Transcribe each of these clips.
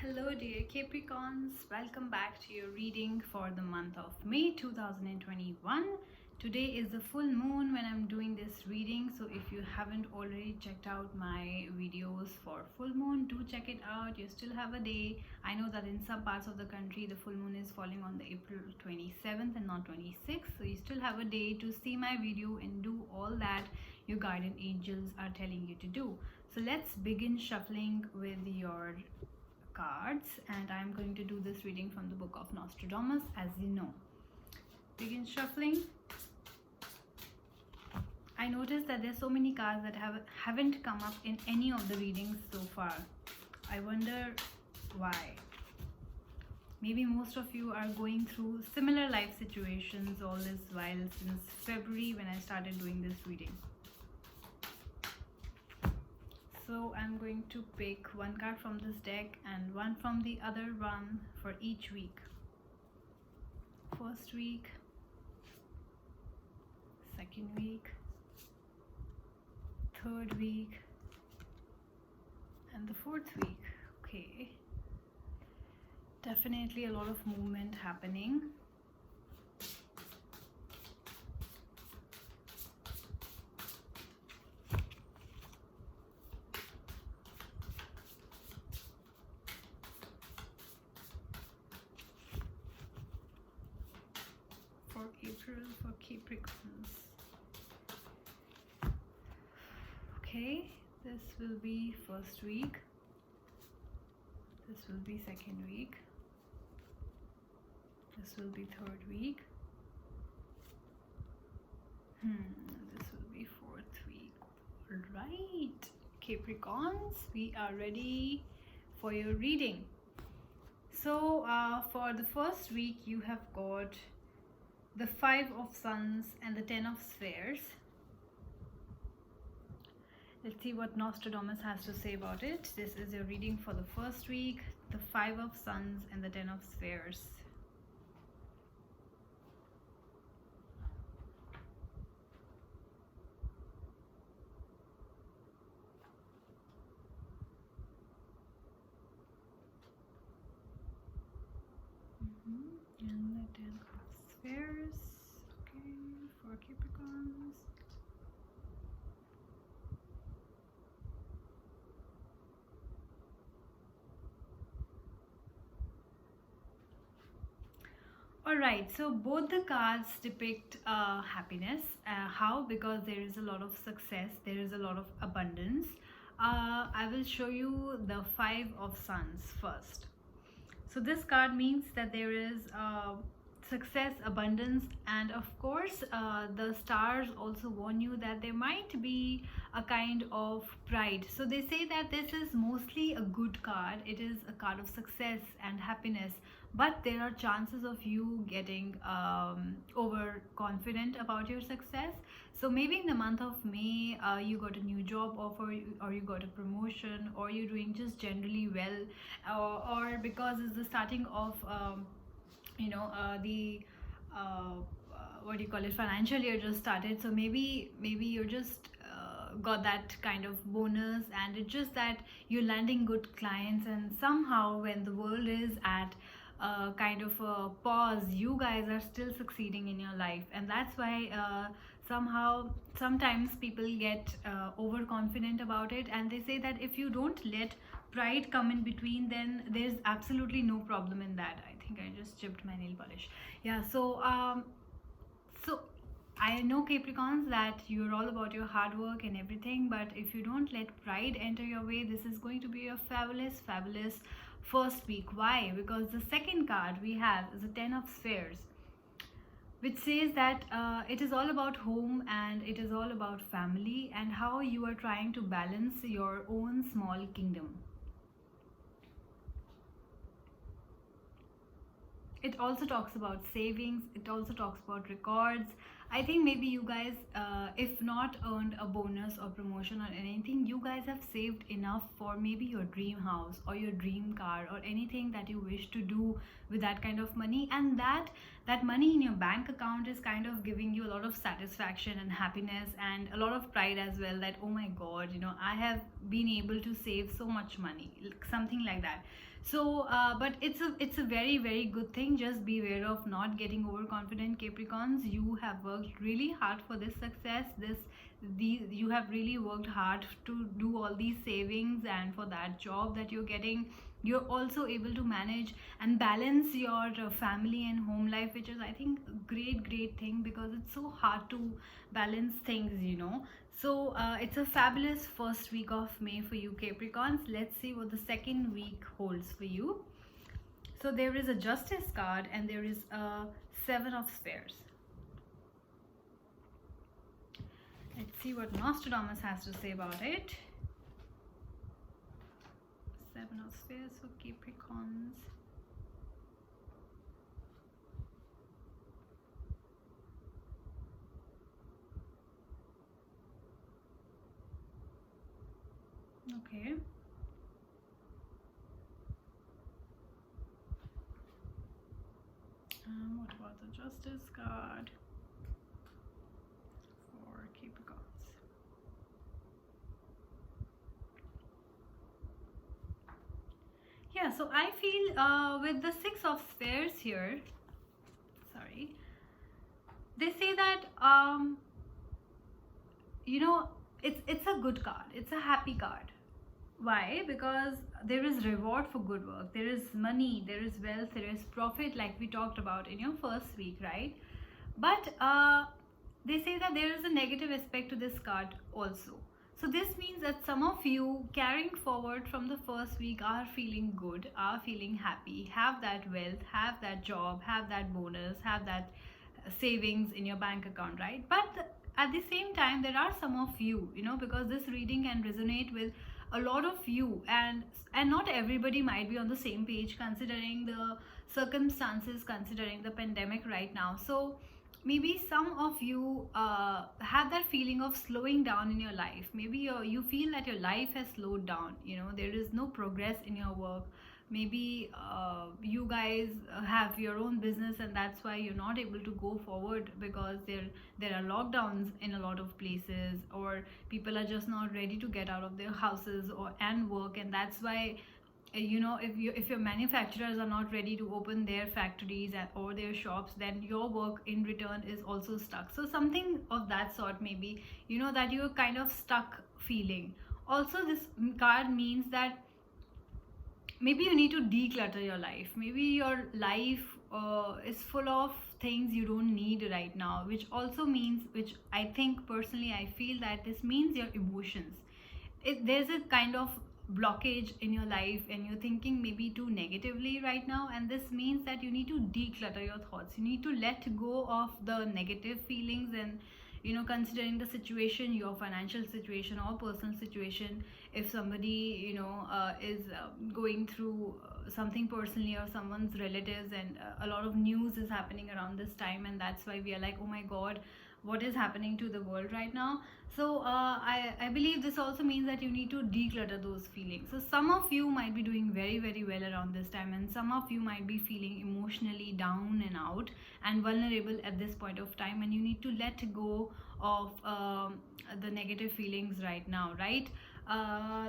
Hello dear Capricorns, welcome back to your reading for the month of May 2021. Today is the full moon when I'm doing this reading, so if you haven't already checked out my videos for full moon, do check it out. You still have a day. I know that in some parts of the country the full moon is falling on the April 27th and not 26th, so you still have a day to see my video and do all that your guardian angels are telling you to do. So let's begin shuffling with your cards, and I'm going to do this reading from the book of Nostradamus, as you know. Begin shuffling. I noticed that there's so many cards that haven't come up in any of the readings so far. I wonder why. Maybe most of you are going through similar life situations all this while since February when I started doing this reading. So I'm going to pick one card from this deck and one from the other one for each week. First week, second week, third week, and the fourth week. Okay. Definitely a lot of movement happening. For April for Capricorns. Okay, this will be first week. This will be second week. This will be third week. This will be fourth week. Alright, Capricorns, we are ready for your reading. So for the first week you have got the 5 of Suns and the 10 of Spheres. Let's see what Nostradamus has to say about it. This is your reading for the first week, the 5 of Suns and the 10 of Spheres. And the 10 of Spheres. Okay, for Capricorns. Alright, so both the cards depict happiness. How? Because there is a lot of success, there is a lot of abundance. I will show you the 5 of Suns first. So this card means that there is success, abundance, and of course the stars also warn you that there might be a kind of pride. So they say that this is mostly a good card. It is a card of success and happiness, but there are chances of you getting overconfident about your success. So maybe in the month of May you got a new job offer, or you got a promotion, or you're doing just generally well, or because it's the starting of what do you call it, financial year just started. So maybe you're just got that kind of bonus, and it's just that you're landing good clients, and somehow when the world is at kind of a pause, you guys are still succeeding in your life. And that's why sometimes people get overconfident about it, and they say that if you don't let pride come in between, then there's absolutely no problem in that. I think I just chipped my nail polish. Yeah, so I know, Capricorns, that you're all about your hard work and everything, but if you don't let pride enter your way, this is going to be a fabulous first week. Why? Because the second card we have is the 10 of Spheres, which says that it is all about home, and it is all about family, and how you are trying to balance your own small kingdom. It also talks about savings. It also talks about records. I think maybe you guys, if not earned a bonus or promotion or anything, you guys have saved enough for maybe your dream house or your dream car or anything that you wish to do with that kind of money. And that money in your bank account is kind of giving you a lot of satisfaction and happiness and a lot of pride as well, that oh my god, I have been able to save so much money, something like that. So but it's a very very good thing. Just beware of not getting overconfident, Capricorns. You have worked really hard for this success. You have really worked hard to do all these savings, and for that job that you're getting, you're also able to manage and balance your family and home life, which is, I think, a great thing, because it's so hard to balance things. So it's a fabulous first week of May for you, Capricorns. Let's see what the second week holds for you. So there is a Justice card and there is a Seven of Spheres. Let's see what Nostradamus has to say about it. Seven of Spheres for Capricorns. Okay. What about the Justice card for Capricorns? Yeah, so I feel with the Six of Spheres here, sorry, they say that it's a good card. It's a happy card. Why? Because there is reward for good work. There is money, there is wealth, there is profit, like we talked about in your first week, right? But they say that there is a negative aspect to this card also. So this means that some of you carrying forward from the first week are feeling good, are feeling happy, have that wealth, have that job, have that bonus, have that savings in your bank account, right? But at the same time, there are some of you, because this reading can resonate with a lot of you, and not everybody might be on the same page, considering the circumstances, considering the pandemic right now. So maybe some of you have that feeling of slowing down in your life. Maybe you feel that your life has slowed down. There is no progress in your work. Maybe you guys have your own business, and that's why you're not able to go forward, because there are lockdowns in a lot of places, or people are just not ready to get out of their houses and work, and that's why if your manufacturers are not ready to open their factories or their shops, then your work in return is also stuck. So something of that sort, maybe that you're kind of stuck feeling. Also, this card means that maybe you need to declutter your life. Maybe your life is full of things you don't need right now, which also means, which I think personally I feel that this means your emotions. There's a kind of blockage in your life, and you're thinking maybe too negatively right now, and this means that you need to declutter your thoughts. You need to let go of the negative feelings, and considering the situation, your financial situation or personal situation, if somebody is going through something personally, or someone's relatives, and a lot of news is happening around this time, and that's why we are like, oh my god, what is happening to the world right now. So I believe this also means that you need to declutter those feelings. So some of you might be doing very very well around this time, and some of you might be feeling emotionally down and out and vulnerable at this point of time, and you need to let go of the negative feelings right now, right?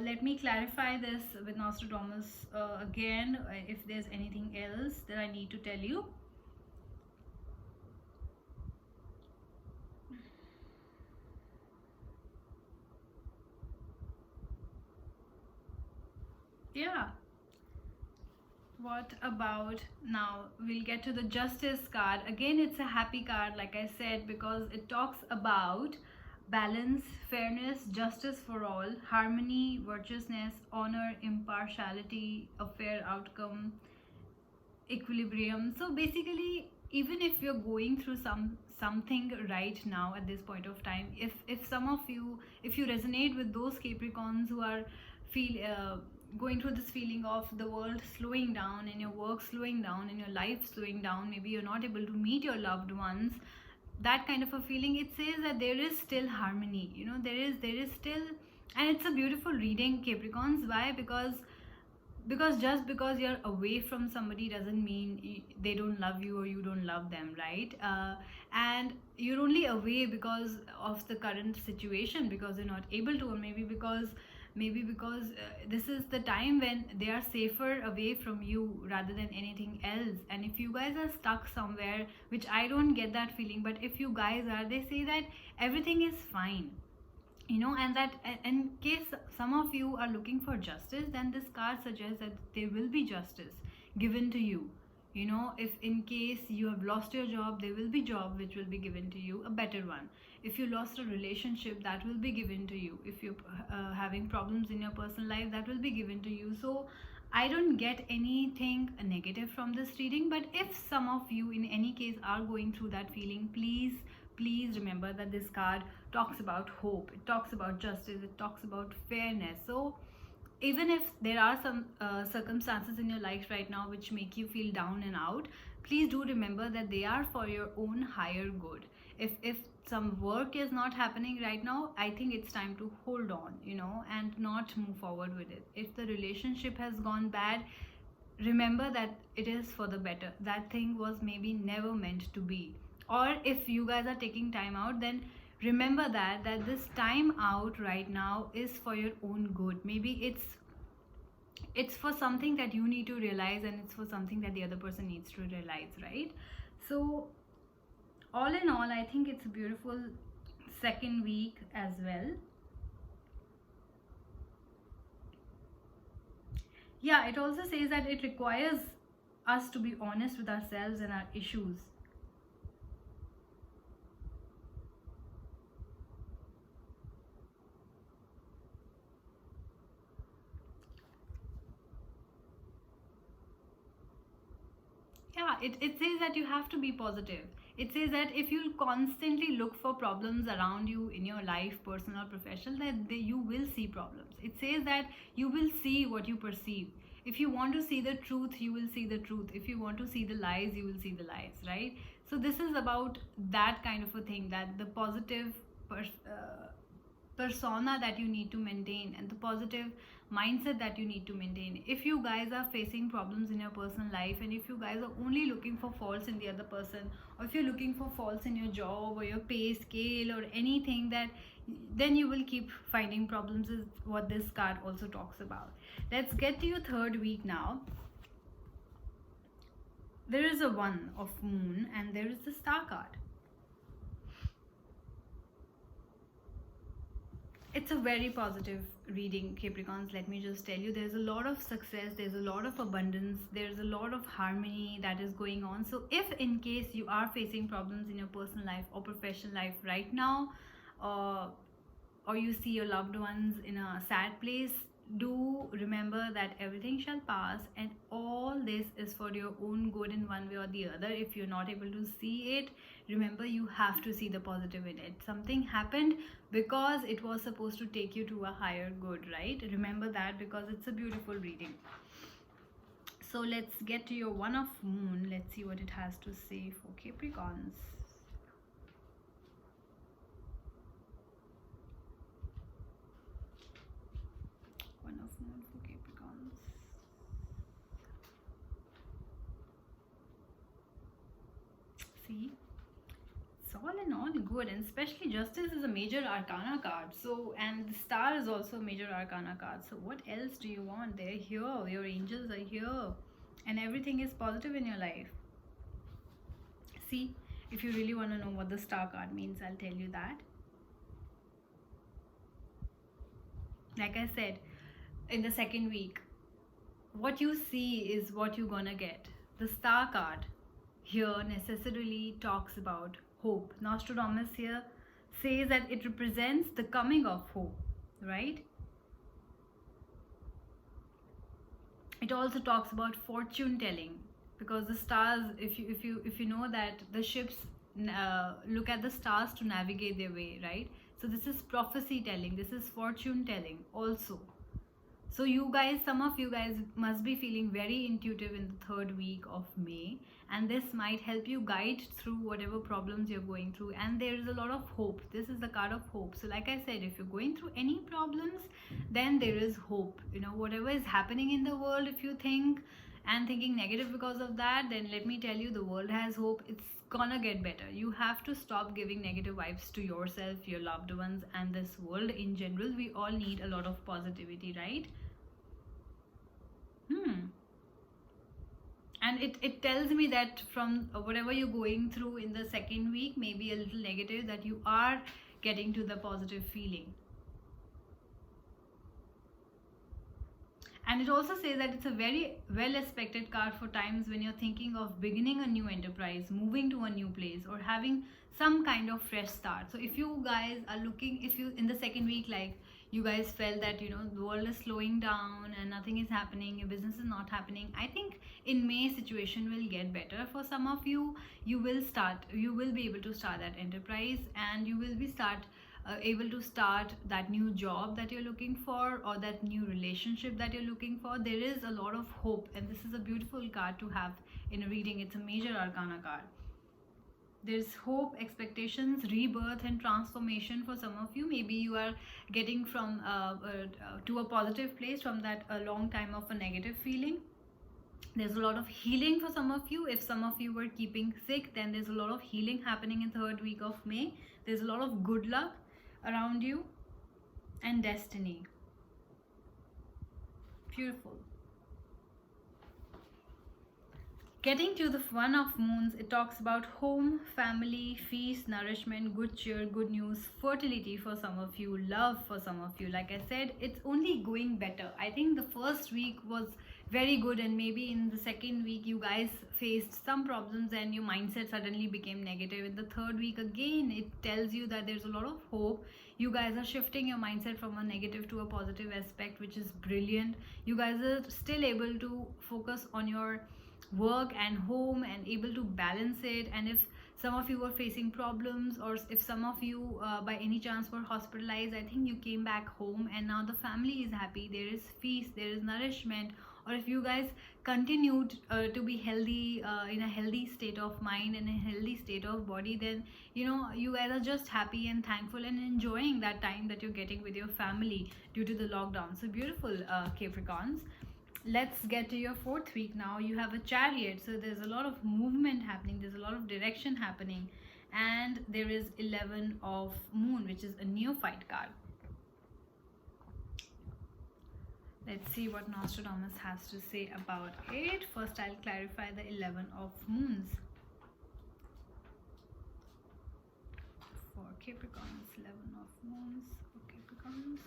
Let me clarify this with Nostradamus again, if there's anything else that I need to tell you. Yeah. What about now? We'll get to the Justice card. Again, it's a happy card, like I said, because it talks about balance, fairness, justice for all, harmony, virtuousness, honor, impartiality, a fair outcome, equilibrium. So basically, even if you're going through something right now at this point of time, if some of you, if you resonate with those Capricorns who are going through this feeling of the world slowing down, and your work slowing down, and your life slowing down, maybe you're not able to meet your loved ones, that kind of a feeling, it says that there is still harmony. There is still, and it's a beautiful reading, Capricorns. Why? Because just because you're away from somebody doesn't mean they don't love you or you don't love them, right? And you're only away because of the current situation, because you're not able to, or maybe because this is the time when they are safer away from you rather than anything else. And if you guys are stuck somewhere, which I don't get that feeling, but if you guys are, they say that everything is fine, and that in case some of you are looking for justice, then this card suggests that there will be justice given to you. If in case you have lost your job, there will be job which will be given to you, a better one. If you lost a relationship, that will be given to you. If you're having problems in your personal life, that will be given to you. So I don't get anything negative from this reading, but if some of you in any case are going through that feeling, please remember that this card talks about hope, it talks about justice, it talks about fairness. So even if there are some circumstances in your life right now which make you feel down and out, please do remember that they are for your own higher good. If some work is not happening right now, I think it's time to hold on, and not move forward with it. If the relationship has gone bad, remember that it is for the better. That thing was maybe never meant to be. Or if you guys are taking time out, then remember that this time out right now is for your own good. Maybe it's for something that you need to realize, and it's for something that the other person needs to realize, right? So all in all, I think it's a beautiful second week as well. Yeah, it also says that it requires us to be honest with ourselves and our issues. Yeah, it says that you have to be positive. It says that if you constantly look for problems around you in your life, personal or professional, that you will see problems. It says that you will see what you perceive. If you want to see the truth, you will see the truth. If you want to see the lies, you will see the lies, right? So this is about that kind of a thing, that the positive persona that you need to maintain, and the positive mindset that you need to maintain. If you guys are facing problems in your personal life, and if you guys are only looking for faults in the other person, or if you're looking for faults in your job or your pay scale or anything, that then you will keep finding problems, is what this card also talks about. Let's get to your third week now. There is a one of moon and there is the star card. It's a very positive reading, Capricorns. Let me just tell you, there's a lot of success, there's a lot of abundance, there's a lot of harmony that is going on. So if in case you are facing problems in your personal life or professional life right now, or you see your loved ones in a sad place, do remember that everything shall pass, and all this is for your own good in one way or the other. If you're not able to see it, remember you have to see the positive in it. Something happened because it was supposed to take you to a higher good, right? Remember that, because it's a beautiful reading. So let's get to your one of moon. Let's see what it has to say for Capricorns. One of moon for Capricorns. See, it's all in all good, and especially justice is a major arcana card. So, and the star is also a major arcana card. So what else do you want? They're here, your angels are here, and everything is positive in your life. See, if you really want to know what the star card means, I'll tell you that. Like I said, in the second week, what you see is what you're gonna get. The star card here necessarily talks about hope. Nostradamus here says that it represents the coming of hope, right? It also talks about fortune telling, because the stars, if you know that the ships look at the stars to navigate their way, right? So this is prophecy telling, this is fortune telling also. So you guys, some of you guys must be feeling very intuitive in the third week of May, and this might help you guide through whatever problems you're going through. And there is a lot of hope. This is the card of hope. So like I said, if you're going through any problems, then there is hope. You know, whatever is happening in the world, if you think and thinking negative because of that, then let me tell you, the world has hope. It's gonna get better. You have to stop giving negative vibes to yourself, your loved ones, and this world in general. We all need a lot of positivity, right? And it tells me that from whatever you're going through in the second week, maybe a little negative, that you are getting to the positive feeling. And it also says that it's a very well respected card for times when you're thinking of beginning a new enterprise, moving to a new place, or having some kind of fresh start. So if you guys are looking, if you in the second week, like you guys felt that, you know, the world is slowing down and nothing is happening, your business is not happening, I think in May situation will get better for some of you. You will be able to start that enterprise, and you will be able to start that new job that you're looking for, or that new relationship that you're looking for. There is a lot of hope, and this is a beautiful card to have in a reading. It's a major arcana card. There's hope, expectations, rebirth, and transformation for some of you. Maybe you are getting from to a positive place from that a long time of a negative feeling. There's a lot of healing for some of you. If some of you were keeping sick, then there's a lot of healing happening in third week of May. There's a lot of good luck around you, and destiny. Beautiful. Getting to the one of moons, it talks about home, family, feast, nourishment, good cheer, good news, fertility for some of you, love for some of you. Like I said, it's only going better. I think the first week was very good, and maybe in the second week you guys faced some problems and your mindset suddenly became negative. In the third week, again, it tells you that there's a lot of hope. You guys are shifting your mindset from a negative to a positive aspect, which is brilliant. You guys are still able to focus on your work and home and able to balance it. And if some of you were facing problems, or if some of you by any chance were hospitalized, I think you came back home and now the family is happy, there is feast, there is nourishment. Or if you guys continued to be healthy, in a healthy state of mind and a healthy state of body, then you know you guys are just happy and thankful and enjoying that time that you're getting with your family due to the lockdown. So beautiful, Capricorns. Let's get to your fourth week now. You have a Chariot, so there's a lot of movement happening, there's a lot of direction happening, and there is 11 of Moon, which is a neophyte card. Let's see what Nostradamus has to say about it. First, I'll clarify the 11 of Moons for Capricorns. 11 of Moons for Capricorns.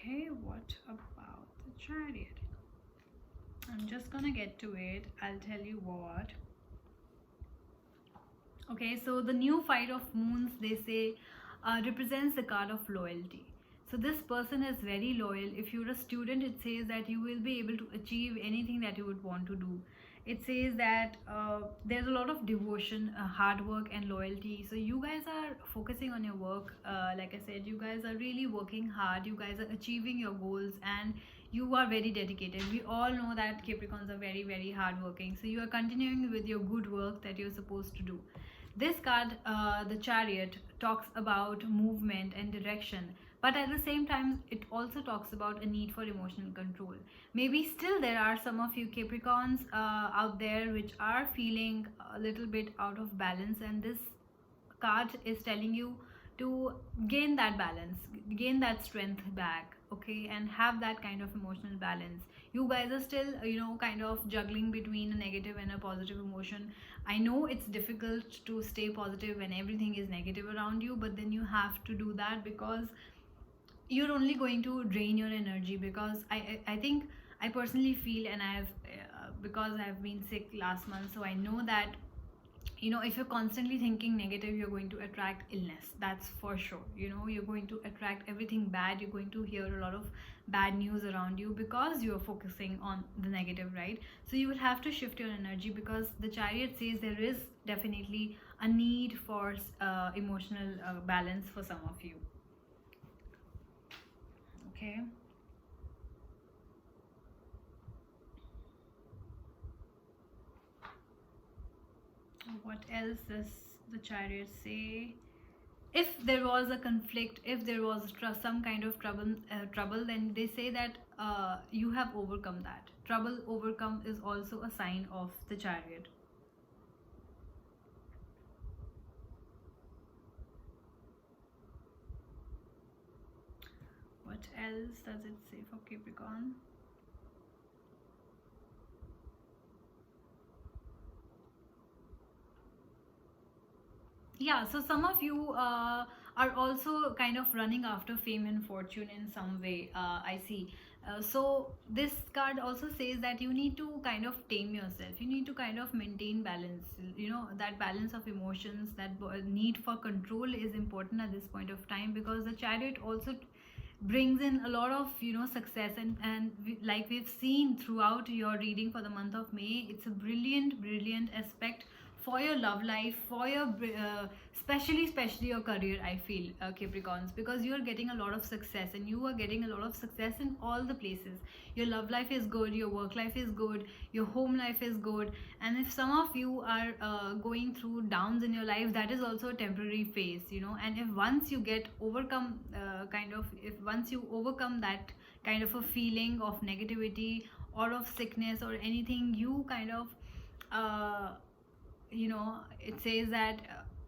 Okay, what about the Chariot? I'm just gonna get to it. I'll tell you what. Okay, so the new fight of moons, they say, represents the card of loyalty. So this person is very loyal. If you're a student, it says that you will be able to achieve anything that you would want to do. It says that there's a lot of devotion, hard work, and loyalty. So you guys are focusing on your work. Like I said, you guys are really working hard. You guys are achieving your goals, and you are very dedicated. We all know that Capricorns are very, very hardworking. So you are continuing with your good work that you're supposed to do. This card, the Chariot, talks about movement and direction, but at the same time it also talks about a need for emotional control. Maybe still there are some of you Capricorns out there which are feeling a little bit out of balance, and this card is telling you to gain that balance, gain that strength back, okay, and have that kind of emotional balance. You guys are still, kind of juggling between a negative and a positive emotion. I know it's difficult to stay positive when everything is negative around you, but then you have to do that, because you're only going to drain your energy. Because I think, I personally feel, and I've because I've been sick last month, so I know that if you're constantly thinking negative, you're going to attract illness. That's for sure. You're going to attract everything bad. You're going to hear a lot of bad news around you because you're focusing on the negative, right? So you will have to shift your energy, because the Chariot says there is definitely a need for emotional balance for some of you. Okay. What else does the Chariot say? If there was a conflict, if there was some kind of trouble, then they say that you have overcome that. Trouble overcome is also a sign of the Chariot. What else does it say for Capricorn? Yeah, so some of you are also kind of running after fame and fortune in some way. I see. So this card also says that you need to kind of tame yourself. You need to kind of maintain balance. That balance of emotions, that need for control is important at this point of time, because the Chariot also brings in a lot of success, and like we've seen throughout your reading for the month of May, it's a brilliant aspect for your love life, for your especially your career. I feel, Capricorns, because you are getting a lot of success, and you are getting a lot of success in all the places. Your love life is good, your work life is good, your home life is good. And if some of you are going through downs in your life, that is also a temporary phase. And if once you get overcome, if once you overcome that kind of a feeling of negativity or of sickness or anything, you kind of uh, it says that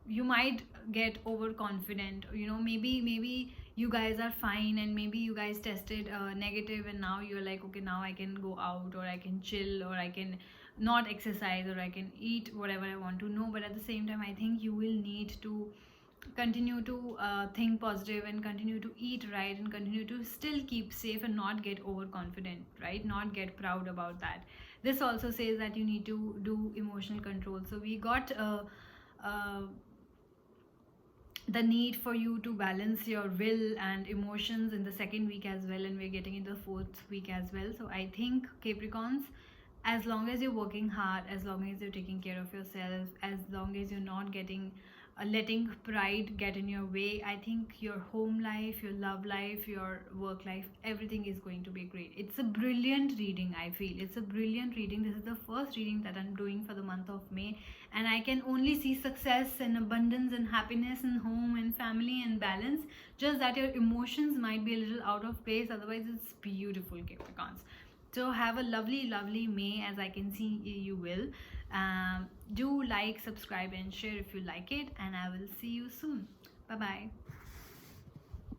you might get overconfident. Maybe you guys are fine, and maybe you guys tested negative, and now you're like, okay, now I can go out, or I can chill, or I can not exercise, or I can eat whatever I want to. know But at the same time, I think you will need to continue to think positive, and continue to eat right, and continue to still keep safe, and not get overconfident, right? Not get proud about that. This also says that you need to do emotional control. So we got uh, the need for you to balance your will and emotions in the second week as well, and we're getting in the fourth week as well. So I think, Capricorns, as long as you're working hard, as long as you're taking care of yourself, as long as you're not getting letting pride get in your way, I think your home life, your love life, your work life, everything is going to be great. It's a brilliant reading. I feel it's a brilliant reading. This is the first reading that I'm doing for the month of May, and I can only see success and abundance and happiness and home and family and balance. Just that your emotions might be a little out of place, otherwise it's beautiful, Capricorns. So have a lovely May, as I can see you will. Do like, subscribe, and share if you like it, and I will see you soon. Bye bye.